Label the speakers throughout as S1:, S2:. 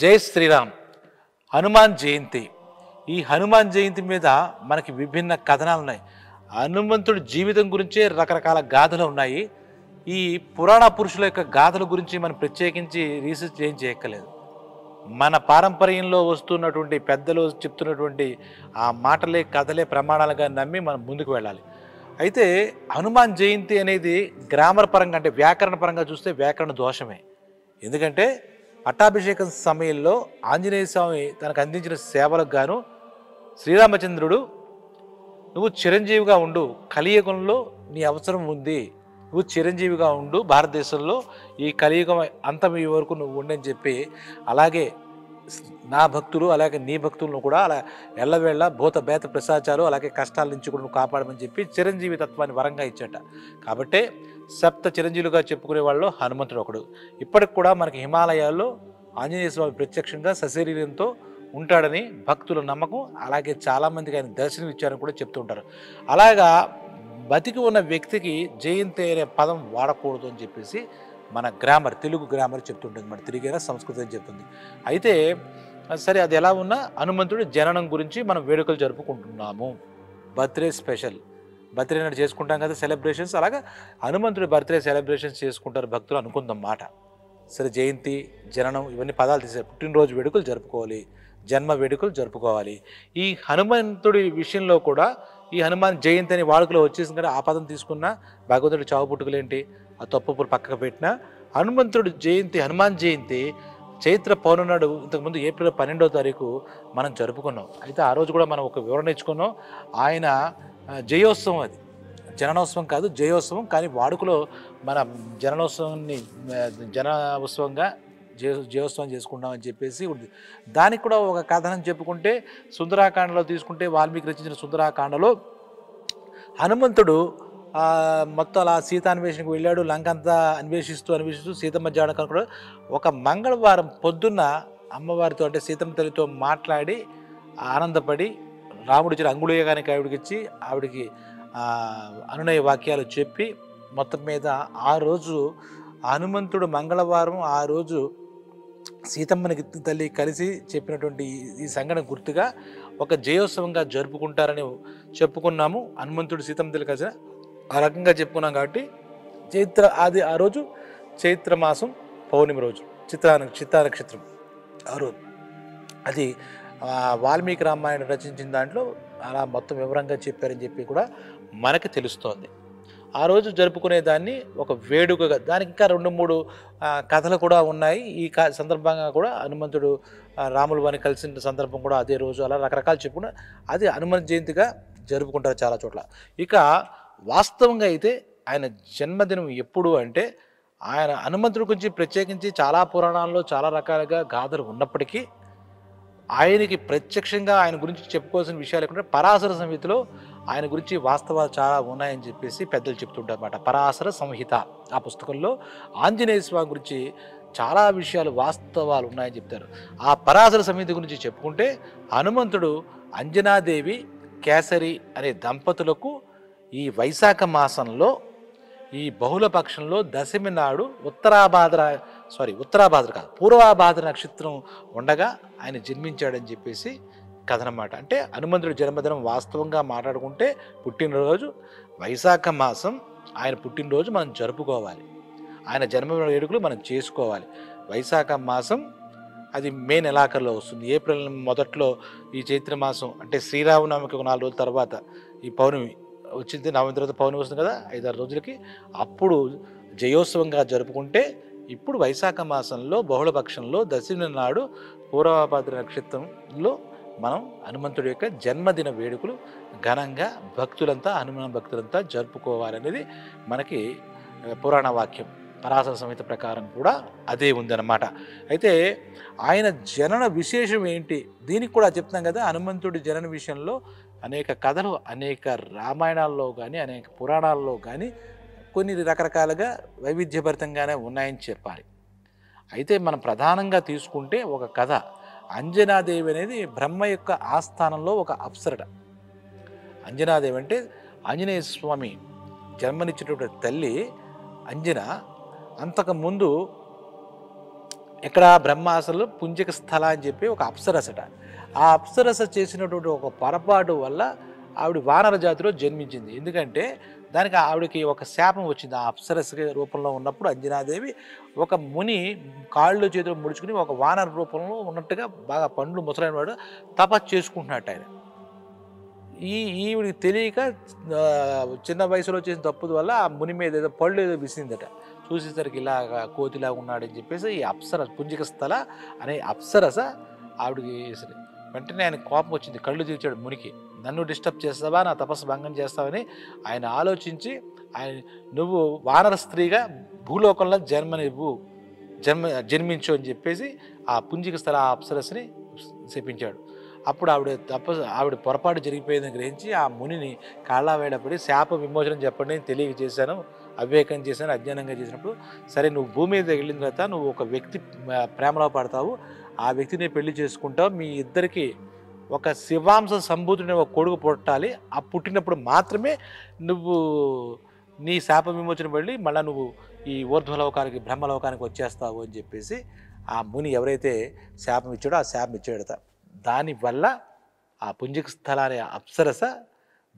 S1: జై శ్రీరామ్. హనుమాన్ జయంతి. ఈ హనుమాన్ జయంతి మీద మనకి విభిన్న కథనాలు ఉన్నాయి. హనుమంతుడి జీవితం గురించే రకరకాల గాథలు ఉన్నాయి. ఈ పురాణ పురుషుల యొక్క గాథల గురించి మనం ప్రత్యేకించి రీసెర్చ్ ఏం చేయక్కర్లేదు. మన పారంపర్యంలో వస్తున్నటువంటి పెద్దలు చెప్తున్నటువంటి ఆ మాటలే కథలే ప్రమాణాలుగా నమ్మి మనం ముందుకు వెళ్ళాలి. అయితే హనుమాన్ జయంతి అనేది గ్రామర్ పరంగా అంటే వ్యాకరణ పరంగా చూస్తే వ్యాకరణ దోషమే. ఎందుకంటే పట్టాభిషేకం సమయంలో ఆంజనేయ స్వామి తనకు అందించిన సేవలకు గాను శ్రీరామచంద్రుడు నువ్వు చిరంజీవిగా ఉండు, కలియుగంలో నీ అవసరం ఉంది, నువ్వు చిరంజీవిగా ఉండు, భారతదేశంలో ఈ కలియుగం అంతం ఈ వరకు నువ్వు ఉండని చెప్పి, అలాగే నా భక్తులు అలాగే నీ భక్తులను కూడా అలా ఎల్లవేళ భూత బేత ప్రసాచాలు అలాగే కష్టాల నుంచి కూడా నువ్వు కాపాడమని చెప్పి చిరంజీవి తత్వాన్ని వరంగా ఇచ్చాట. కాబట్టే సప్త చిరంజీవులుగా చెప్పుకునే వాళ్ళు హనుమంతుడు ఒకడు. ఇప్పటికి కూడా మనకి హిమాలయాల్లో ఆంజనేయ స్వామి ప్రత్యక్షంగా సశరీరంతో ఉంటాడని భక్తుల నమ్మకం. అలాగే చాలామందికి ఆయన దర్శనం ఇచ్చారని కూడా చెప్తూ ఉంటారు. అలాగా బతికి ఉన్న వ్యక్తికి జయంతి అనే పదం వాడకూడదు అని చెప్పేసి మన గ్రామర్, తెలుగు గ్రామర్ చెప్తుంటుంది, మన తెలుగైనా సంస్కృతి అని చెప్తుంది. అయితే సరే, అది ఎలా ఉన్నా హనుమంతుడి జననం గురించి మనం వేడుకలు జరుపుకుంటున్నాము. బర్త్డే స్పెషల్, బర్త్డే నాడు చేసుకుంటాం కదా సెలబ్రేషన్స్, అలాగా హనుమంతుడి బర్త్డే సెలబ్రేషన్స్ చేసుకుంటారు భక్తులు అనుకుందాం మాట. సరే, జయంతి, జననం ఇవన్నీ పదాలు తీసారు. పుట్టినరోజు వేడుకలు జరుపుకోవాలి, జన్మ వేడుకలు జరుపుకోవాలి. ఈ హనుమంతుడి విషయంలో కూడా ఈ హనుమాన్ జయంతి అని వాడుకలో వచ్చేసింది కదా, ఆ పదం తీసుకున్న భగవంతుడి చావు పుట్టుకలేంటి ఆ తప్పులు పక్కకు పెట్టిన హనుమంతుడి జయంతి, హనుమాన్ జయంతి చైత్ర పౌర్ణమి నాడు ఇంతకుముందు ఏప్రిల్ 12వ తారీఖు మనం జరుపుకున్నాం. అయితే ఆ రోజు కూడా మనం ఒక వివరణ ఇచ్చుకున్నాం. ఆయన జయోత్సవం, అది జననోత్సవం కాదు, జయోత్సవం. కానీ వాడుకలో మన జననోత్సవాన్ని జన ఉత్సవంగా జయోత్సవం చేసుకుంటామని చెప్పేసి ఉంది. దానికి కూడా ఒక కథనం చెప్పుకుంటే సుందరాకాండలో తీసుకుంటే వాల్మీకి రచించిన సుందరాకాండలో హనుమంతుడు మొత్తం అలా సీతాన్వేషణకు వెళ్ళాడు. లంక అంతా అన్వేషిస్తూ సీతమ్మ జాడ కనుక ఒక మంగళవారం పొద్దున్న అమ్మవారితో అంటే సీతమ్మ తల్లితో మాట్లాడి ఆనందపడి రాముడిచ్చిన అంగుళీయగానికి ఆవిడకిచ్చి ఆవిడికి అనునయ వాక్యాలు చెప్పి మొత్తం మీద ఆ రోజు హనుమంతుడు మంగళవారం ఆ రోజు సీతమ్మని తల్లి కలిసి చెప్పినటువంటి ఈ సంఘటన గుర్తుగా ఒక జయోత్సవంగా జరుపుకుంటారని చెప్పుకున్నాము. హనుమంతుడు సీతమ్మ తల్లి కలిసి ఆ రకంగా చెప్పుకున్నాం. కాబట్టి ఆ రోజు చైత్ర మాసం పౌర్ణమి రోజు, చిత్తా నక్షత్రం ఆ రోజు, అది వాల్మీకి రామాయణం రచించిన దాంట్లో అలా మొత్తం వివరంగా చెప్పారని చెప్పి కూడా మనకి తెలుస్తోంది. ఆ రోజు జరుపుకునే దాన్ని ఒక వేడుకగా, దానికి ఇంకా 2-3 కథలు కూడా ఉన్నాయి. ఈ సందర్భంగా కూడా హనుమంతుడు రాములు వారిని కలిసిన సందర్భం కూడా అదే రోజు, అలా రకరకాలు చెప్పుకున్న అది హనుమంత్ జయంతిగా జరుపుకుంటారు చాలా చోట్ల. ఇక వాస్తవంగా అయితే ఆయన జన్మదినం ఎప్పుడు అంటే, ఆయన హనుమంతుడి గురించి ప్రత్యేకించి చాలా పురాణాల్లో చాలా రకాలుగా గాథలు ఉన్నప్పటికీ ఆయనకి ప్రత్యక్షంగా ఆయన గురించి చెప్పుకోవాల్సిన విషయాలు లేకుండా పరాశర సంహితలో ఆయన గురించి వాస్తవాలు చాలా ఉన్నాయని చెప్పేసి పెద్దలు చెప్తుంటారు అన్నమాట. పరాశర సంహిత ఆ పుస్తకంలో ఆంజనేయ స్వామి గురించి చాలా విషయాలు వాస్తవాలు ఉన్నాయని చెప్తారు. ఆ పరాశర సంహిత గురించి చెప్పుకుంటే హనుమంతుడు అంజనాదేవి కేసరి అనే దంపతులకు ఈ వైశాఖ మాసంలో ఈ బహుళపక్షంలో దశమి నాడు పూర్వాభాద్ర నక్షత్రం ఉండగా ఆయన జన్మించాడని చెప్పేసి కథ అన్నమాట. అంటే హనుమంతుడి జన్మదినం వాస్తవంగా మాట్లాడుకుంటే పుట్టినరోజు వైశాఖ మాసం, ఆయన పుట్టినరోజు మనం జరుపుకోవాలి, ఆయన జన్మ వేడుకలు మనం చేసుకోవాలి. వైశాఖ మాసం అది మే నెలాఖరులో వస్తుంది. ఏప్రిల్ మొదట్లో ఈ చైత్ర మాసం అంటే శ్రీరామనవమికి 4 రోజుల తర్వాత ఈ పౌర్ణమి వచ్చింది. నవమి తర్వాత పౌర్ణమి వస్తుంది కదా, 5-6 రోజులకి. అప్పుడు జయోత్సవంగా జరుపుకుంటే ఇప్పుడు వైశాఖ మాసంలో బహుళపక్షంలో దశమి నాడు పూర్వభాద్ర నక్షత్రంలో మనం హనుమంతుడి యొక్క జన్మదిన వేడుకలు ఘనంగా హనుమాన్ భక్తులంతా జరుపుకోవాలనేది మనకి పురాణ వాక్యం. పరాశర సంహిత ప్రకారం కూడా అదే ఉందన్నమాట. అయితే ఆయన జనన విశేషం ఏంటి, దీనికి కూడా చెప్తాం కదా. హనుమంతుడి జనన విషయంలో అనేక కథలు, అనేక రామాయణాల్లో కానీ అనేక పురాణాల్లో కానీ కొన్ని రకరకాలుగా వైవిధ్యభరితంగానే ఉన్నాయని చెప్పాలి. అయితే మనం ప్రధానంగా తీసుకుంటే ఒక కథ, అంజనాదేవి అనేది బ్రహ్మ యొక్క ఆస్థానంలో ఒక అప్సరట. అంజనాదేవి అంటే ఆంజనేయ స్వామి జన్మనిచ్చినటువంటి తల్లి అంజన అంతకుముందు ఇక్కడ బ్రహ్మాసలు పుంజిక స్థల అని చెప్పి ఒక అప్సరసట. ఆ అప్సరస చేసినటువంటి ఒక పొరపాటు వల్ల ఆవిడ వానర జాతిలో జన్మించింది. ఎందుకంటే దానికి ఆవిడకి ఒక శాపం వచ్చింది. ఆ అప్సరస రూపంలో ఉన్నప్పుడు అంజనాదేవి ఒక ముని కాళ్ళు చేతులు ముడుచుకుని ఒక వానర రూపంలో ఉన్నట్టుగా బాగా పండ్లు ముసలైన వాడు తపస్సు చేసుకుంటున్నట్టు ఆయన. ఈవిడికి తెలియక చిన్న వయసులో చేసిన తప్పుల వల్ల ఆ ముని మీద ఏదో పళ్ళు ఏదో విసిందట. చూసేసరికి ఇలాగా కోతిలాగా ఉన్నాడని చెప్పేసి ఈ అప్సరస పుంజిక స్థల అనే అప్సరస ఆవిడకి వెంటనే ఆయన కోపం వచ్చింది. కళ్ళు తీర్చాడు మునికి. నన్ను డిస్టర్బ్ చేస్తావా, నా తపస్సు భంగం చేస్తావని ఆయన ఆలోచించి నువ్వు వానర స్త్రీగా భూలోకంలో జన్మించు అని చెప్పేసి ఆ పుంజిక స్థల ఆ అప్సరస్ని శపించాడు. అప్పుడు ఆవిడ పొరపాటు జరిగిపోయిందని గ్రహించి ఆ మునిని కాళ్ళ వేడపడి శాప విమోచనం చెప్పండి, నేను తెలియక చేశాను, అవివేకం చేశాను, అజ్ఞానంగా చేసినప్పుడు సరే నువ్వు భూమి మీద వెళ్ళిన తర్వాత నువ్వు ఒక వ్యక్తి ప్రేమలో పడతావు, ఆ వ్యక్తిని పెళ్లి చేసుకుంటావు, మీ ఇద్దరికి ఒక శివాంశ సంభూతుడిని ఒక కొడుకు పుట్టాలి, ఆ పుట్టినప్పుడు మాత్రమే నువ్వు నీ శాప విమోచన వెళ్ళి మళ్ళీ నువ్వు ఈ ఊర్ధ్వలోకానికి బ్రహ్మలోకానికి వచ్చేస్తావు అని చెప్పేసి ఆ ముని ఎవరైతే శాపం ఇచ్చాడో ఆ శాపం ఇచ్చాడట. దానివల్ల ఆ పుంజిక స్థల అనే అప్సరస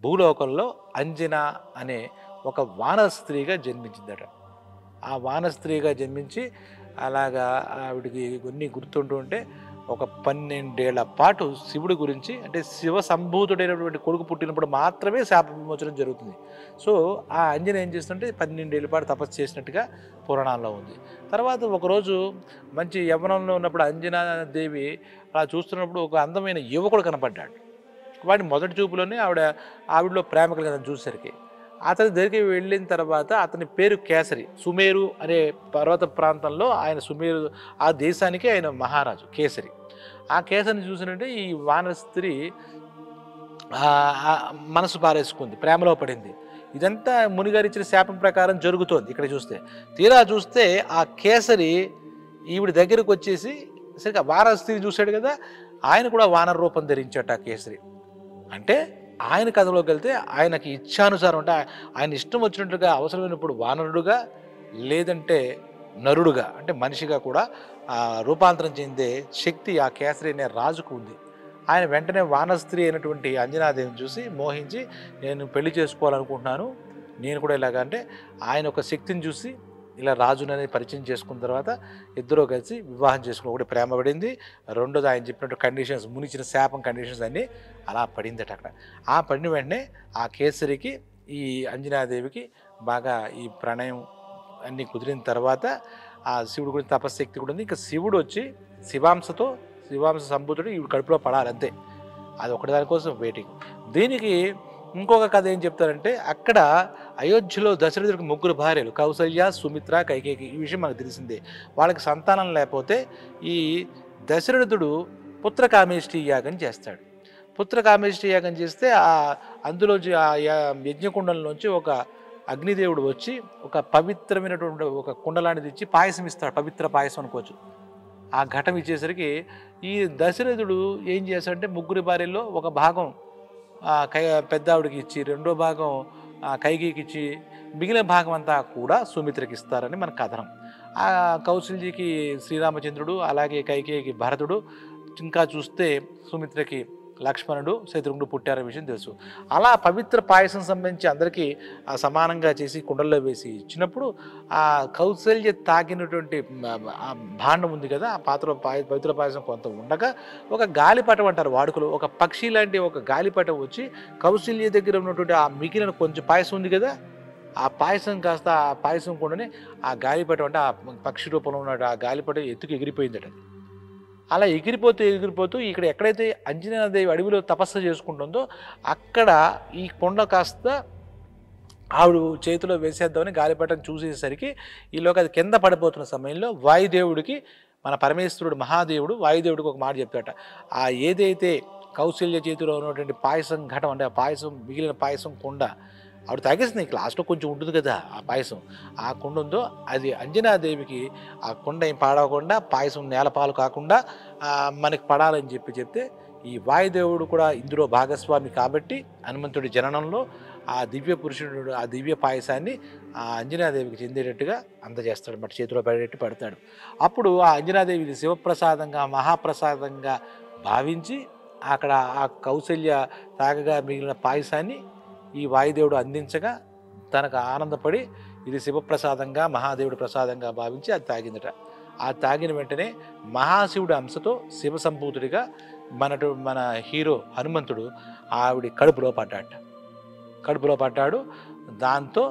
S1: భూలోకంలో అంజన అనే ఒక వానర స్త్రీగా జన్మించిందట. ఆ వానర స్త్రీగా జన్మించి అలాగా ఆవిడికి కొన్ని గుర్తుంటూ ఉంటే ఒక 12 ఏళ్ల పాటు శివుడి గురించి, అంటే శివ సంభూతుడైనటువంటి కొడుకు పుట్టినప్పుడు మాత్రమే శాప విమోచనం జరుగుతుంది. సో ఆ అంజన ఏం చేస్తుంటే 12 ఏళ్ల పాటు తపస్సు చేసినట్టుగా పురాణాల్లో ఉంది. తర్వాత ఒకరోజు మంచి యవ్వనంలో ఉన్నప్పుడు అంజనాదేవి అలా చూస్తున్నప్పుడు ఒక అందమైన యువకుడు కనపడ్డాడు. వాడిని మొదటి చూపులోనే ఆవిడలో ప్రేమ కలిగిన చూసేసరికి అతని దగ్గరికి వెళ్ళిన తర్వాత అతని పేరు కేసరి. సుమేరు అనే పర్వత ప్రాంతంలో ఆయన సుమేరు ఆ దేశానికి ఆయన మహారాజు కేసరి. ఆ కేసరిని చూసినట్టే ఈ వానర స్త్రీ మనసు పారేసుకుంది, ప్రేమలో పడింది. ఇదంతా మునిగారు ఇచ్చిన శాపం ప్రకారం జరుగుతోంది. ఇక్కడ తీరా చూస్తే ఆ కేసరి ఈవిడ దగ్గరకు వచ్చేసి సరిగ్గా వానర స్త్రీ చూశాడు కదా, ఆయన కూడా వానర రూపం ధరించాట ఆ కేసరి. అంటే ఆయన కథలోకి వెళ్తే ఆయనకి ఇచ్ఛానుసారం, అంటే ఆయన ఇష్టం వచ్చినట్టుగా అవసరమైనప్పుడు వానరుడుగా లేదంటే నరుడుగా అంటే మనిషిగా కూడా రూపాంతరం చెందే శక్తి ఆ కేసరి అనే రాజుకు ఉంది. ఆయన వెంటనే వానర స్త్రీ అయినటువంటి అంజనాదేవిని చూసి మోహించి నేను పెళ్లి చేసుకోవాలనుకుంటున్నాను, నేను కూడా ఇలాగ అంటే ఆయన ఒక శక్తిని చూసి ఇలా రాజునని పరిచయం చేసుకున్న తర్వాత ఇద్దరూ కలిసి వివాహం చేసుకుని, ఒకటి ప్రేమ పడింది, రెండోది ఆయన చెప్పినట్టు కండిషన్స్ మునిచిన శాపం కండిషన్స్ అన్నీ అలా పడిందట అక్కడ. ఆ పడిన వెంటనే ఆ కేసరికి ఈ అంజనాదేవికి బాగా ఈ ప్రణయం అన్నీ కుదిరిన తర్వాత ఆ శివుడు గురించి తపశక్తి కూడా ఉంది. ఇంకా శివుడు వచ్చి శివాంశ సంభూతుడు ఈ కడుపులో పడాలి అంతే. అది ఒకటి దానికోసం వెయిటింగ్. దీనికి ఇంకొక కథ ఏం చెప్తారంటే, అక్కడ అయోధ్యలో దశరథుడికి 3 భార్యలు, కౌసల్య, సుమిత్ర, కైకేయి. ఈ విషయం మనకు తెలిసిందే. వాళ్ళకి సంతానం లేకపోతే ఈ దశరథుడు పుత్రకామేష్టి యాగం చేస్తాడు. పుత్రకామేష్టి యాగం చేస్తే అందులోంచి ఆ యజ్ఞకుండంలోంచి ఒక అగ్నిదేవుడు వచ్చి ఒక పవిత్రమైనటువంటి ఒక కుండలాంటిది ఇచ్చి పాయసం ఇస్తాడు. పవిత్ర పాయసం అనుకోవచ్చు. ఆ ఘటం ఇచ్చేసరికి ఈ దశరథుడు ఏం చేస్తాడంటే 3 భార్యల్లో ఒక భాగం పెద్ద ఆవిడకి ఇచ్చి, రెండో భాగం కైకేయికి ఇచ్చి, మిగిలిన భాగం అంతా కూడా సుమిత్రకి ఇస్తారని మన కథనం. ఆ కౌశల్యకి శ్రీరామచంద్రుడు, అలాగే కైకేయికి భరతుడు, ఇంకా చూస్తే సుమిత్రకి లక్ష్మణుడు, శత్రుఘ్నుడు పుట్టారనే విషయం తెలుసు. అలా పవిత్ర పాయసం సంబంధించి అందరికీ సమానంగా చేసి కుండల్లో వేసి ఇచ్చినప్పుడు ఆ కౌశల్య తాగినటువంటి భాండం ఉంది కదా, ఆ పాత్ర పవిత్ర పాయసం కొంత ఉండగా ఒక గాలిపటం అంటారు వాడుకలు, ఒక పక్షి లాంటి ఒక గాలిపటం వచ్చి కౌశల్య దగ్గర ఉన్నటువంటి ఆ మిగిలిన కొంచెం పాయసం ఉంది కదా, ఆ పాయసం కాస్త ఆ పాయసం కూడానే ఆ గాలిపటం అంటే ఆ పక్షి రూపంలో ఉన్న ఆ గాలిపటం ఎత్తుకు ఎగిరిపోయిందట. అలా ఎగిరిపోతూ ఇక్కడ ఎక్కడైతే అంజనాదేవి అడవిలో తపస్సు చేసుకుంటుందో అక్కడ ఈ కొండ కాస్త ఆవిడ చేతిలో వేసేద్దామని గాలిపటం చూసేసరికి ఈలోకి అది కింద పడిపోతున్న సమయంలో వాయుదేవుడికి, మన పరమేశ్వరుడు మహాదేవుడు వాయుదేవుడికి ఒక మాట చెప్తాట. ఆ ఏదైతే కౌశల్య చేతిలో ఉన్నటువంటి పాయసం ఘటం, అంటే ఆ పాయసం మిగిలిన పాయసం కొండ ఆవిడ తాగేస్తుంది, లాస్ట్లో కొంచెం ఉంటుంది కదా ఆ పాయసం, ఆ కుండ ఉందో అది అంజనాదేవికి ఆ కుండ ఏం పాడవకుండా, పాయసం నేలపాలు కాకుండా మనకి పడాలని చెప్తే ఈ వాయుదేవుడు కూడా ఇందులో భాగస్వామి కాబట్టి హనుమంతుడి జననంలో ఆ దివ్య పురుషుడు ఆ దివ్య పాయసాన్ని ఆ అంజనాదేవికి చెందేటట్టుగా అందజేస్తాడు అన్నమాట, చేతిలో పడేటట్టు పడతాడు. అప్పుడు ఆ అంజనాదేవి ఇది శివప్రసాదంగా మహాప్రసాదంగా భావించి అక్కడ ఆ కౌసల్య తాగగా మిగిలిన పాయసాన్ని ఈ వాయుదేవుడు అందించగా తనకు ఆనందపడి ఇది శివప్రసాదంగా మహాదేవుడి ప్రసాదంగా భావించి అది తాగిందట. ఆ తాగిన వెంటనే మహాశివుడి అంశతో శివ సంభూతుడిగా మన హీరో హనుమంతుడు ఆవిడ కడుపులో పడ్డాడు. దాంతో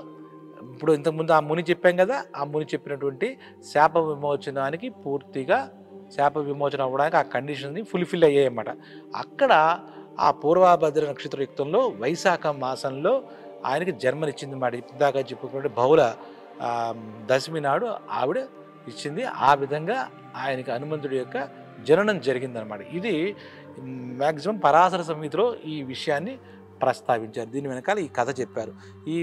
S1: ఇప్పుడు ఇంతకుముందు ఆ ముని చెప్పాం కదా, ఆ ముని చెప్పినటువంటి శాప విమోచనానికి పూర్తిగా శాప విమోచన అవ్వడానికి ఆ కండిషన్ని ఫుల్ఫిల్ అయ్యాయన్నమాట. అక్కడ ఆ పూర్వభద్ర నక్షత్ర యుక్తంలో వైశాఖ మాసంలో ఆయనకి జన్మనిచ్చింది అన్నమాట. ఇందాక చెప్పుకున్నట్టు బహుళ దశమి నాడు ఆవిడ ఇచ్చింది. ఆ విధంగా ఆయనకి హనుమంతుడి యొక్క జననం జరిగిందనమాట. ఇది మ్యాక్సిమం పరాశర సంహితలో ఈ విషయాన్ని ప్రస్తావించారు. దీని వెనకాల ఈ కథ చెప్పారు. ఈ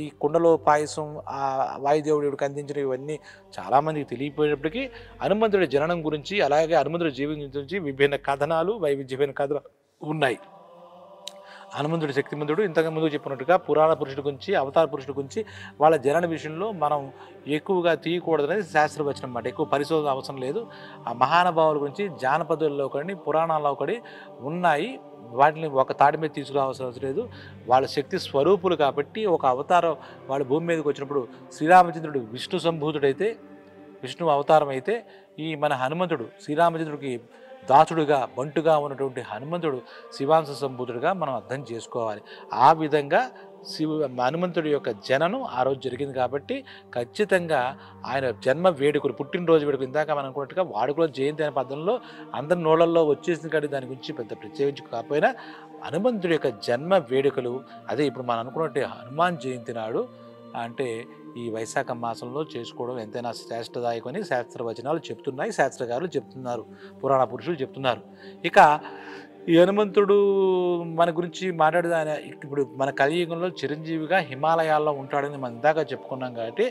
S1: ఈ కుండలో పాయసం ఆ వాయుదేవుడికి అందించిన ఇవన్నీ చాలామందికి తెలియపోయినప్పటికీ హనుమంతుడి జననం గురించి అలాగే హనుమంతుడి జీవితం గురించి విభిన్న కథనాలు వైవిధ్యమైన కథలు ఉన్నాయి. హనుమంతుడు శక్తిమంతుడు ఇంతకు ముందు చెప్పినట్టుగా పురాణ పురుషుడి గురించి అవతార పురుషుడి గురించి వాళ్ళ జనన విషయంలో మనం ఎక్కువగా తీయకూడదనేది శాస్త్రవచనం అన్నమాట. ఎక్కువ పరిశోధన అవసరం లేదు. ఆ మహానుభావుల గురించి జానపదుల్లో ఒకటి పురాణాల్లో ఒకటి ఉన్నాయి. వాటిని ఒక తాటి మీద తీసుకురావాల్సిన అవసరం లేదు. వాళ్ళ శక్తి స్వరూపులు కాబట్టి ఒక అవతారం వాళ్ళ భూమి మీదకి వచ్చినప్పుడు శ్రీరామచంద్రుడు విష్ణు సంభూతుడైతే విష్ణు అవతారం అయితే ఈ మన హనుమంతుడు శ్రీరామచంద్రుడికి దాసుడుగా బంటుగా ఉన్నటువంటి హనుమంతుడు శివాంశ సంభూతుడిగా మనం అర్థం చేసుకోవాలి. ఆ విధంగా హనుమంతుడి యొక్క జననం ఆ రోజు జరిగింది కాబట్టి ఖచ్చితంగా ఆయన జన్మ వేడుకలు పుట్టినరోజు వేడుకలు ఇందాక మనం అనుకున్నట్టుగా వాడుకలో జయంతి అనే పద్ధతిలో అందరి నోళ్ళల్లో వచ్చేసింది కాబట్టి దాని గురించి పెద్ద ప్రత్యేకించి కాకపోయినా హనుమంతుడి యొక్క జన్మ వేడుకలు అదే ఇప్పుడు మనం అనుకున్నట్టు హనుమాన్ జయంతి నాడు అంటే ఈ వైశాఖ మాసంలో చేసుకోవడం ఎంతైనా శ్రేష్టదాయకమని శాస్త్రవచనాలు చెప్తున్నాయి, శాస్త్రకారులు చెప్తున్నారు, పురాణ పురుషులు చెప్తున్నారు. ఇక ఈ హనుమంతుడు మన గురించి మాట్లాడిన ఆయన ఇప్పుడు మన కలియుగంలో చిరంజీవిగా హిమాలయాల్లో ఉంటాడని మనం ఇందాక చెప్పుకున్నాం కాబట్టి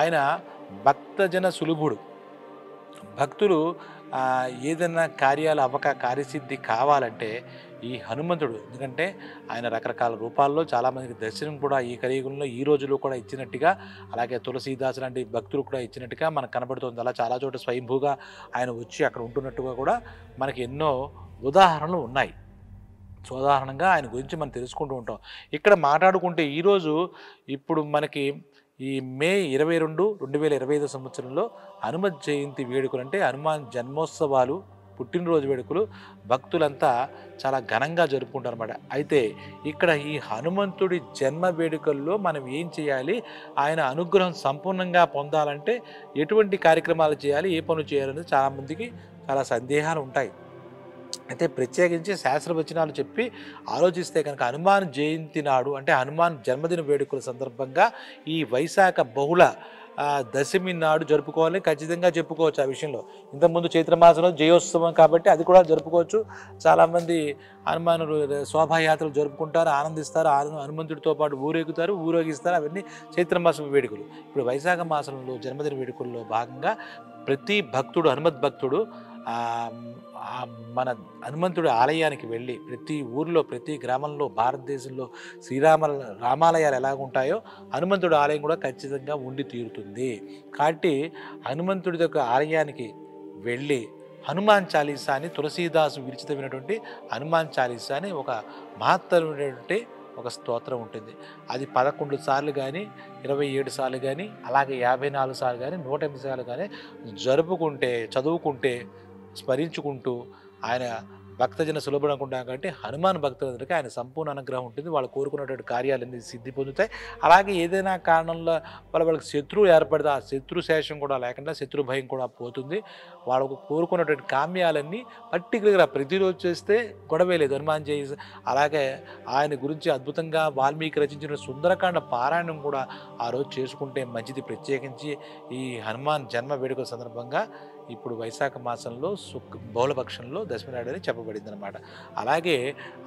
S1: ఆయన భక్తజన సులభుడు. భక్తులు ఏదైనా కార్యాలు కార్యసిద్ధి కావాలంటే ఈ హనుమంతుడు, ఎందుకంటే ఆయన రకరకాల రూపాల్లో చాలామందికి దర్శనం కూడా ఈ కలియుగంలో ఈ రోజుల్లో కూడా ఇచ్చినట్టుగా అలాగే తులసీదాసు లాంటి భక్తులు కూడా ఇచ్చినట్టుగా మనకు కనబడుతుంది. అలా చాలా చోట స్వయంభూగా ఆయన వచ్చి అక్కడ ఉంటున్నట్టుగా కూడా మనకి ఎన్నో ఉదాహరణలు ఉన్నాయి. సాధారణంగా ఆయన గురించి మనం తెలుసుకుంటూ ఉంటాం. ఇక్కడ మాట్లాడుకుంటే ఈరోజు ఇప్పుడు మనకి ఈ మే 22, 2025 సంవత్సరంలో హనుమత్ జయంతి వేడుకలు అంటే హనుమాన్ జన్మోత్సవాలు పుట్టినరోజు వేడుకలు భక్తులంతా చాలా ఘనంగా జరుపుకుంటారు అన్నమాట. అయితే ఇక్కడ ఈ హనుమంతుడి జన్మ వేడుకల్లో మనం ఏం చేయాలి, ఆయన అనుగ్రహం సంపూర్ణంగా పొందాలంటే ఎటువంటి కార్యక్రమాలు చేయాలి, ఏ పనులు చేయాలనేది చాలామందికి చాలా సందేహాలు ఉంటాయి. అయితే ప్రత్యేకించి శాస్త్రవచనాలు చెప్పి ఆలోచిస్తే కనుక హనుమాన్ జయంతి నాడు అంటే హనుమాన్ జన్మదిన వేడుకల సందర్భంగా ఈ వైశాఖ బహుళ దశమి నాడు జరుపుకోవాలని ఖచ్చితంగా చెప్పుకోవచ్చు. ఆ విషయంలో ఇంతకుముందు చైత్రమాసంలో జయోత్సవం కాబట్టి అది కూడా జరుపుకోవచ్చు. చాలామంది హనుమానుడు శోభాయాత్రలు జరుపుకుంటారు, ఆనందిస్తారు, హనుమంతుడితో పాటు ఊరేగిస్తారు. అవన్నీ చైత్రమాసం వేడుకలు. ఇప్పుడు వైశాఖ మాసంలో జన్మదిన వేడుకల్లో భాగంగా ప్రతి భక్తుడు హనుమత్ భక్తుడు మన హనుమంతుడి ఆలయానికి వెళ్ళి ప్రతి ఊరిలో ప్రతి గ్రామంలో భారతదేశంలో రామాలయాలు ఎలాగుంటాయో హనుమంతుడి ఆలయం కూడా ఖచ్చితంగా ఉండి తీరుతుంది. కాబట్టి హనుమంతుడి యొక్క ఆలయానికి వెళ్ళి హనుమాన్ చాలీసా అని తులసీదాసు విరచితమైనటువంటి హనుమాన్ చాలీసా అని ఒక మహత్తరమైనటువంటి ఒక స్తోత్రం ఉంటుంది. అది 11 సార్లు కానీ 27 సార్లు కానీ అలాగే 54 సార్లు కానీ 108 సార్లు కానీ చదువుకుంటే స్మరించుకుంటూ ఆయన భక్తజన సులభుడు అనుకుంటాం కాబట్టి హనుమాన్ భక్తులందరికీ ఆయన సంపూర్ణ అనుగ్రహం ఉంటుంది. వాళ్ళు కోరుకున్నటువంటి కార్యాలన్నీ సిద్ధి పొందుతాయి. అలాగే ఏదైనా కారణంలో వాళ్ళకి శత్రువు ఏర్పడితే ఆ శత్రు శేషం కూడా లేకుండా శత్రు భయం కూడా పోతుంది. వాళ్ళకు కోరుకున్నటువంటి కామ్యాలన్నీ పర్టికులర్గా ప్రతిరోజు చేస్తే గొడవే లేదు. హనుమాన్ జయంతి అలాగే ఆయన గురించి అద్భుతంగా వాల్మీకి రచించిన సుందరకాండ పారాయణం కూడా ఆ రోజు చేసుకుంటే మంచిది. ప్రత్యేకించి ఈ హనుమాన్ జన్మ వేడుక సందర్భంగా ఇప్పుడు వైశాఖ మాసంలో బహుళపక్షంలో దశమి నాడు అని చెప్పబడింది అనమాట. అలాగే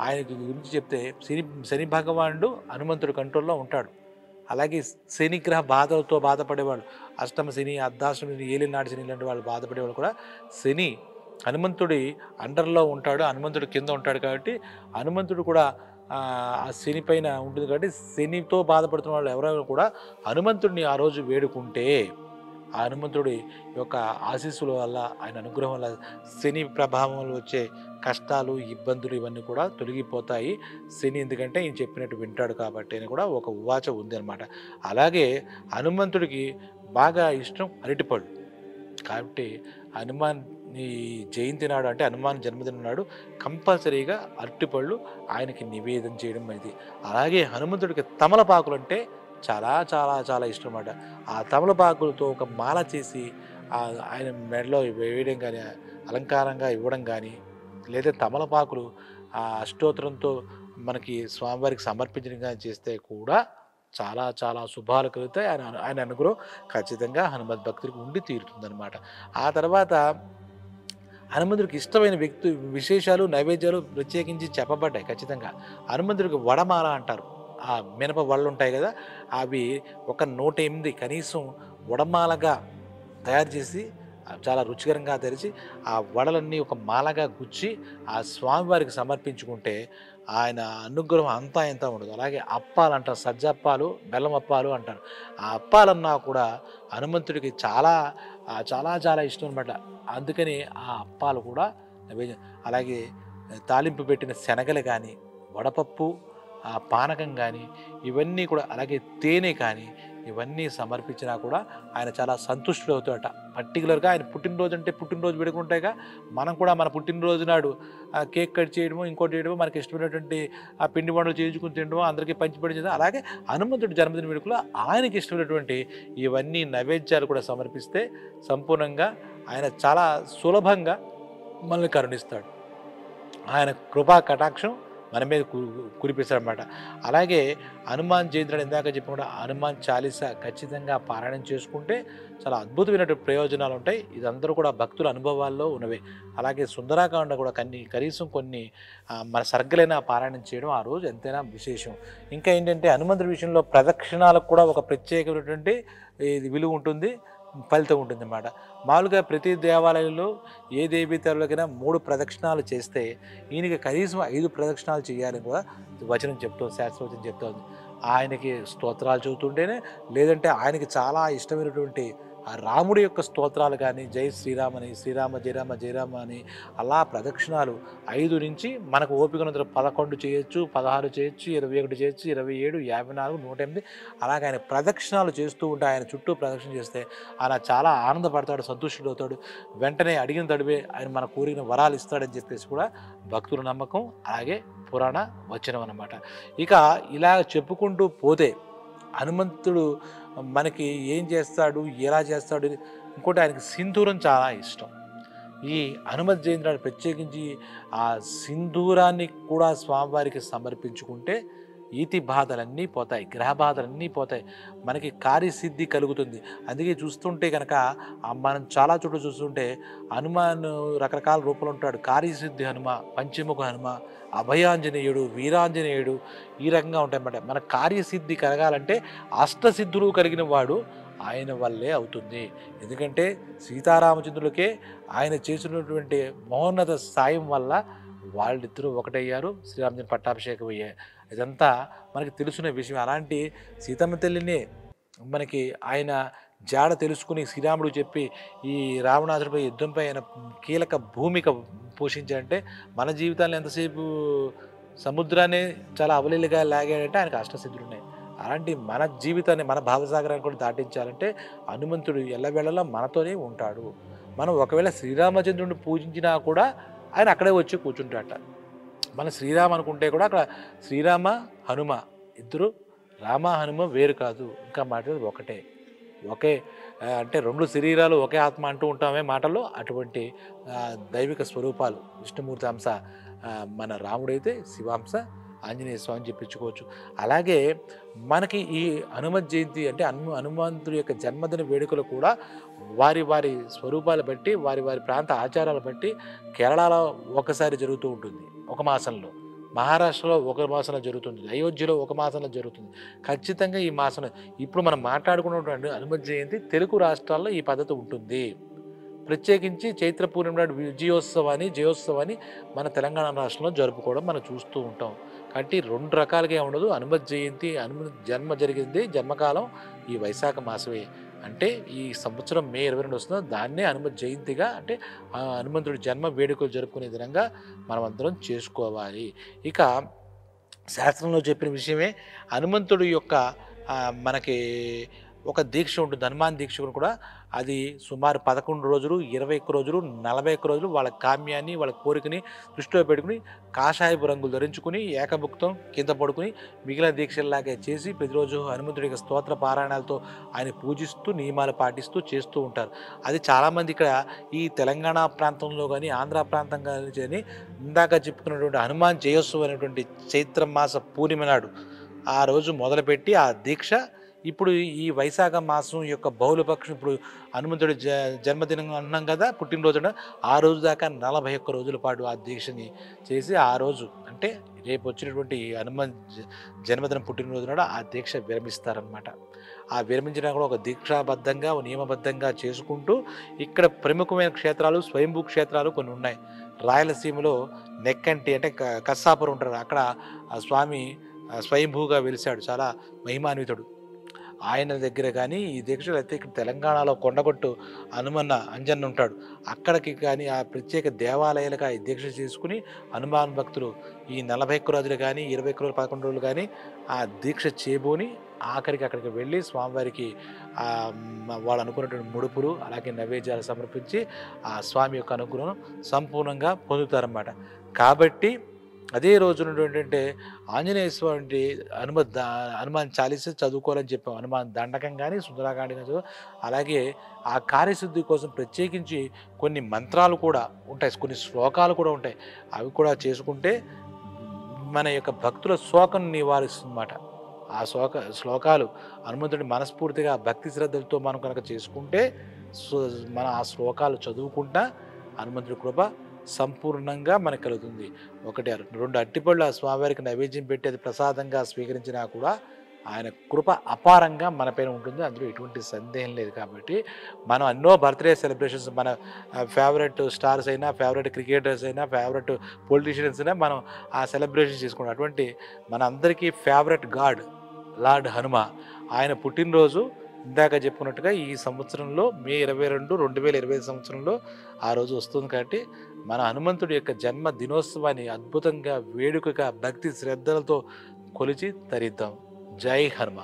S1: ఆయన గురించి చెప్తే శని భగవానుడు హనుమంతుడి కంట్రోల్లో ఉంటాడు. అలాగే శనిగ్రహ బాధలతో బాధపడేవాళ్ళు అష్టమ శని అర్ధాష్టమ శని ఏలినాడు శని లాంటి వాళ్ళు బాధపడేవాళ్ళు కూడా హనుమంతుడి అండర్లో ఉంటాడు, హనుమంతుడి కింద ఉంటాడు. కాబట్టి హనుమంతుడు కూడా ఆ శని పైన ఉంటుంది కాబట్టి శనితో బాధపడుతున్న వాళ్ళు ఎవరైనా కూడా హనుమంతుడిని ఆ రోజు వేడుకుంటే ఆ హనుమంతుడి యొక్క ఆశీస్సుల వల్ల ఆయన అనుగ్రహం వల్ల శని ప్రభావంలో వచ్చే కష్టాలు ఇబ్బందులు ఇవన్నీ కూడా తొలగిపోతాయి. శని ఎందుకంటే ఈయన చెప్పినట్టు వింటాడు కాబట్టి అని కూడా ఒక ఉవాచ ఉంది అనమాట. అలాగే హనుమంతుడికి బాగా ఇష్టం అరటిపళ్ళు. కాబట్టి హనుమాన్ ఈ జయంతి నాడు అంటే హనుమాన్ జన్మదినం నాడు కంపల్సరీగా అరటిపళ్ళు ఆయనకి నివేదన చేయడం అనేది. అలాగే హనుమంతుడికి తమలపాకులు అంటే చాలా చాలా చాలా ఇష్టం అన్నమాట. ఆ తమలపాకులతో ఒక మాల చేసి ఆయన మెడలో వేయడం కానీ, అలంకారంగా ఇవ్వడం కానీ, లేదా తమలపాకులు ఆ అష్టోత్తరంతో మనకి స్వామివారికి సమర్పించడం కానీ చేస్తే కూడా చాలా చాలా శుభాలు కలుగుతాయి. ఆయన ఆయన అనుగ్రహం ఖచ్చితంగా హనుమద్ భక్తుడికి ఉండి తీరుతుందనమాట. ఆ తర్వాత హనుమంతుడికి ఇష్టమైన విశేషాలు, నైవేద్యాలు ప్రత్యేకించి చెప్పబడ్డాయి ఖచ్చితంగా. హనుమంతుడికి వడమాల అంటారు. ఆ మినప వడలుంటాయి కదా! అవి ఒక 108 కనీసం వడమాలగా తయారు చేసి చాలా రుచికరంగా తెరిచి, ఆ వడలన్నీ ఒక మాలగా గుచ్చి, ఆ స్వామివారికి సమర్పించుకుంటే ఆయన అనుగ్రహం అంతా ఇంతా ఉండదు. అలాగే అప్పాలంటారు. సజ్జప్పాలు, బెల్లం అప్పాలు అంటారు. ఆ అప్పాలన్నా కూడా హనుమంతుడికి చాలా చాలా చాలా ఇష్టం అనమాట. అందుకని ఆ అప్పాలు కూడా నైవేద్యం. అలాగే తాలింపు పెట్టిన శనగలు కానీ, వడపప్పు, ఆ పానకం కానీ, ఇవన్నీ కూడా అలాగే తేనె కానీ, ఇవన్నీ సమర్పించినా కూడా ఆయన చాలా సంతుష్టుడవుతాడట. పర్టికులర్‌గా ఆయన పుట్టినరోజు అంటే పుట్టినరోజు వేడుకలుంటాయిగా. మనం కూడా మన పుట్టినరోజు నాడు కేక్ కట్ చేయడమో, ఇంకోటి చేయడమో, మనకి ఇష్టమైనటువంటి ఆ పిండి వంటలు చేయించుకొని తినడమో, అందరికీ పంచిపెట్టడం చేద్దాం. అలాగే హనుమంతుడి జన్మదిన వేడుకలో ఆయనకి ఇష్టమైనటువంటి ఇవన్నీ నైవేద్యాలు కూడా సమర్పిస్తే సంపూర్ణంగా ఆయన చాలా సులభంగా మనల్ని కరుణిస్తాడు. ఆయన కృపా కటాక్షం మన మీద కురిపిస్తాడనమాట. అలాగే హనుమాన్ జయంతి ఇందాక చెప్పకుండా హనుమాన్ చాలీసా ఖచ్చితంగా పారాయణం చేసుకుంటే చాలా అద్భుతమైనటువంటి ప్రయోజనాలు ఉంటాయి. ఇదందరూ కూడా భక్తుల అనుభవాల్లో ఉన్నవే. అలాగే సుందరాకాండ కూడా కనీసం కొన్ని మన సర్గలైన పారాయణం చేయడం ఆ రోజు ఎంతైనా విశేషం. ఇంకా ఏంటంటే హనుమంతుడి విషయంలో ప్రదక్షిణాలకు కూడా ఒక ప్రత్యేకమైనటువంటి ఇది విలువ ఉంటుంది, ఫలితం ఉంటుందన్నమాట. మామూలుగా ప్రతి దేవాలయంలో ఏ దేవీ తల్లికైనా 3 ప్రదక్షిణాలు చేస్తే ఈయనకి కనీసం 5 ప్రదక్షిణాలు చేయాలని కూడా వచనం చెప్తుంది, శాస్త్రవచనం చెప్తుంది. ఆయనకి స్తోత్రాలు చదువుతుంటేనే, లేదంటే ఆయనకి చాలా ఇష్టమైనటువంటి ఆ రాముడి యొక్క స్తోత్రాలు కానీ, జై శ్రీరామ్ అని, శ్రీరామ జయ రామ జయ రామ అని అలా ప్రదక్షిణాలు 5 నుంచి మనకు ఓపికనంత 11 చేయొచ్చు, 16 చేయొచ్చు, 21 చేయొచ్చు, 27, 54, 108 అలాగే ఆయన ప్రదక్షిణాలు చేస్తూ ఉంటే ఆయన చుట్టూ ప్రదక్షిణ చేస్తే ఆయన చాలా ఆనందపడతాడు, సంతుష్టుడవుతాడు. వెంటనే అడిగిన తడివే ఆయన మన కోరిన వరాలు ఇస్తాడని చెప్పేసి కూడా భక్తుల నమ్మకం. అలాగే పురాణ వచనం అన్నమాట. ఇక ఇలా చెప్పుకుంటూ పోతే హనుమంతుడు మనకి ఏం చేస్తాడు, ఎలా చేస్తాడు, ఇంకోటి ఆయనకి సింధూరం చాలా ఇష్టం. ఈ హనుమత్ జయంతి నాడు ప్రత్యేకించి ఆ సింధూరాన్ని కూడా స్వామివారికి సమర్పించుకుంటే ఈతి బాధలన్నీ పోతాయి, గ్రహ బాధలన్నీ పోతాయి, మనకి కార్యసిద్ధి కలుగుతుంది. అందుకే చూస్తుంటే కనుక మనం చాలా చోట్ల చూస్తుంటే హనుమాన్ రకరకాల రూపాలు ఉంటాడు. కార్యసిద్ధి హనుమ, పంచముఖ హనుమ, అభయాంజనేయుడు, వీరాంజనేయుడు ఈ రకంగా ఉంటాయన్నమాట. మన కార్యసిద్ధి కలగాలంటే అష్టసిద్ధులు కలిగిన వాడు ఆయన వల్లే అవుతుంది. ఎందుకంటే సీతారామచంద్రులకే ఆయన చేసినటువంటి మహోన్నత సాయం వల్ల వాళ్ళిద్దరూ ఒకటయ్యారు, శ్రీరామచంద్ర పట్టాభిషేకం అయ్యారు. ఇదంతా మనకి తెలుసున్న విషయం. అలాంటి సీతమ్మ తల్లిని మనకి ఆయన జాడ తెలుసుకుని శ్రీరాముడు చెప్పి ఈ రావణాసుడిపై యుద్ధంపై ఆయన కీలక భూమిక పోషించాడంటే మన జీవితాల్లో ఎంతసేపు సముద్రాన్ని చాలా అవలీలగా లాగాడంటే ఆయనకు అష్టసిద్ధులు ఉన్నాయి. అలాంటి మన జీవితాన్ని, మన భావసాగరాన్ని కూడా దాటించాలంటే హనుమంతుడు ఎల్లవేళలా మనతోనే ఉంటాడు. మనం ఒకవేళ శ్రీరామచంద్రుడిని పూజించినా కూడా ఆయన అక్కడే వచ్చి కూర్చుంటాడట. మన శ్రీరామ అనుకుంటే కూడా అక్కడ శ్రీరామ హనుమ ఇద్దరు, రామ హనుమ వేరు కాదు, ఇంకా మాట్లాడేది ఒకటే, ఒకే అంటే 2 శరీరాలు ఒకే ఆత్మ అంటూ ఉంటామే మాటల్లో. అటువంటి దైవిక స్వరూపాలు విష్ణుమూర్తి అంశ మన రాముడైతే శివాంశ ఆంజనేయ స్వామి చెప్పించుకోవచ్చు. అలాగే మనకి ఈ హనుమత్ జయంతి అంటే హనుమంతుడి యొక్క జన్మదిన వేడుకలు కూడా వారి వారి స్వరూపాలు బట్టి, వారి వారి ప్రాంత ఆచారాలు బట్టి కేరళలో ఒకసారి జరుగుతూ ఉంటుంది ఒక మాసంలో, మహారాష్ట్రలో ఒక మాసంలో జరుగుతుంది, అయోధ్యలో ఒక మాసంలో జరుగుతుంది. ఖచ్చితంగా ఈ మాసంలో ఇప్పుడు మనం మాట్లాడుకున్నటువంటి హనుమత్ జయంతి తెలుగు రాష్ట్రాల్లో ఈ పద్ధతి ఉంటుంది. ప్రత్యేకించి చైత్ర పూర్ణిమ నాడు జయోత్సవాన్ని మన తెలంగాణ రాష్ట్రంలో జరుపుకోవడం మనం చూస్తూ ఉంటాం. కాబట్టి 2 రకాలుగా ఉండదు. హనుమత్ జయంతి హనుమత్ జన్మ జరిగింది జన్మకాలం ఈ వైశాఖ మాసమే. అంటే ఈ సంవత్సరం మే 22 వస్తుందో దాన్నే హనుమత్ జయంతిగా అంటే హనుమంతుడి జన్మ వేడుకలు జరుపుకునే విధంగా మనమందరం చేసుకోవాలి. ఇక శాస్త్రంలో చెప్పిన విషయమే హనుమంతుడి యొక్క మనకి ఒక దీక్ష ఉంటుంది. హనుమాన్ దీక్ష కూడా అది సుమారు 11 రోజులు, 21 రోజులు, 41 రోజులు వాళ్ళ కామ్యాన్ని, వాళ్ళ కోరికని దృష్టిలో పెట్టుకుని కాషాయపు రంగులు ధరించుకుని ఏకభుక్తం కింద పడుకుని మిగిలిన దీక్షల్లాగే చేసి ప్రతిరోజు హనుమంతుడి యొక్క స్తోత్ర పారాయణాలతో ఆయన పూజిస్తూ నియమాలు పాటిస్తూ చేస్తూ ఉంటారు. అది చాలామంది ఇక్కడ ఈ తెలంగాణ ప్రాంతంలో కానీ ఆంధ్ర ప్రాంతం కానీ ఇందాక చెప్పుకున్నటువంటి హనుమాన్ జయోత్సవం అనేటువంటి చైత్ర మాస పూర్ణిమ నాడు ఆ రోజు మొదలుపెట్టి ఆ దీక్ష ఇప్పుడు ఈ వైశాఖ మాసం యొక్క బహుళపక్షం ఇప్పుడు హనుమంతుడి జన్మదినం అంటున్నాం కదా, పుట్టినరోజున ఆ రోజు దాకా 41 రోజుల పాటు ఆ దీక్షని చేసి ఆ రోజు అంటే రేపు వచ్చినటువంటి హనుమాన్ జన్మదినం పుట్టినరోజు నాడు ఆ దీక్ష విరమిస్తారనమాట. ఆ విరమించినా కూడా ఒక దీక్షాబద్ధంగా నియమబద్ధంగా చేసుకుంటూ ఇక్కడ ప్రముఖమైన క్షేత్రాలు స్వయంభూ క్షేత్రాలు కొన్ని ఉన్నాయి. రాయలసీమలో నెక్కంటి అంటే కస్సాపురం ఉంటారు, అక్కడ ఆ స్వామి స్వయంభూగా వెలిశాడు, చాలా మహిమాన్వితుడు. ఆయన దగ్గర కానీ ఈ దీక్షలు అయితే ఇక్కడ తెలంగాణలో కొండగొట్టు హనుమన్న అంజన్న ఉంటాడు, అక్కడికి కానీ ఆ ప్రత్యేక దేవాలయాలుగా ఈ దీక్ష చేసుకుని హనుమాన్ భక్తులు ఈ 41 రోజులు కానీ 21 రోజులు 11 రోజులు కానీ ఆ దీక్ష చేబూని ఆఖరికి అక్కడికి వెళ్ళి స్వామివారికి వాళ్ళు అనుకున్నటువంటి ముడుపులు అలాగే నైవేద్యాలు సమర్పించి ఆ స్వామి యొక్క అనుగ్రహం సంపూర్ణంగా పొందుతారన్నమాట. కాబట్టి అదే రోజున ఏంటంటే ఆంజనేయ స్వామి హనుమాన్ చాలీస చదువుకోవాలని చెప్పాం. హనుమాన్ దండకం కానీ సుందరాకాండ కానీ అలాగే ఆ కార్యసిద్ధి కోసం ప్రత్యేకించి కొన్ని మంత్రాలు కూడా ఉంటాయి, కొన్ని శ్లోకాలు కూడా ఉంటాయి. అవి కూడా చేసుకుంటే మన యొక్క భక్తుల శోకం నివారిస్తుందన్నమాట. ఆ శ్లోకాలు హనుమంతుడి మనస్ఫూర్తిగా భక్తి శ్రద్ధలతో మనం కనుక చేసుకుంటే మన ఆ శ్లోకాలు చదువుకుంటా హనుమంతుడి కృప సంపూర్ణంగా మనకు కలుగుతుంది. 2 అట్టిపళ్ళు ఆ స్వామివారికి నైవేద్యం పెట్టి అది ప్రసాదంగా స్వీకరించినా కూడా ఆయన కృప అపారంగా మన పైన ఉంటుంది, అందులో ఎటువంటి సందేహం లేదు. కాబట్టి మనం ఎన్నో బర్త్డే సెలబ్రేషన్స్ మన ఫేవరెట్ స్టార్స్ అయినా ఫేవరెట్ క్రికెటర్స్ అయినా ఫేవరెట్ పొలిటీషియన్స్ అయినా మనం ఆ సెలబ్రేషన్ చేసుకుంటాం. అటువంటి మన అందరికీ ఫేవరెట్ గాడ్ లార్డ్ హనుమ ఆయన పుట్టినరోజు ఇందాక చెప్పుకున్నట్టుగా ఈ సంవత్సరంలో మే 22, 2025 సంవత్సరంలో ఆ రోజు వస్తుంది. కాబట్టి మన హనుమంతుడి యొక్క జన్మ దినోత్సవాన్ని అద్భుతంగా వేడుకగా భక్తి శ్రద్ధలతో కొలిచి తరిద్దాం. జై హనుమ.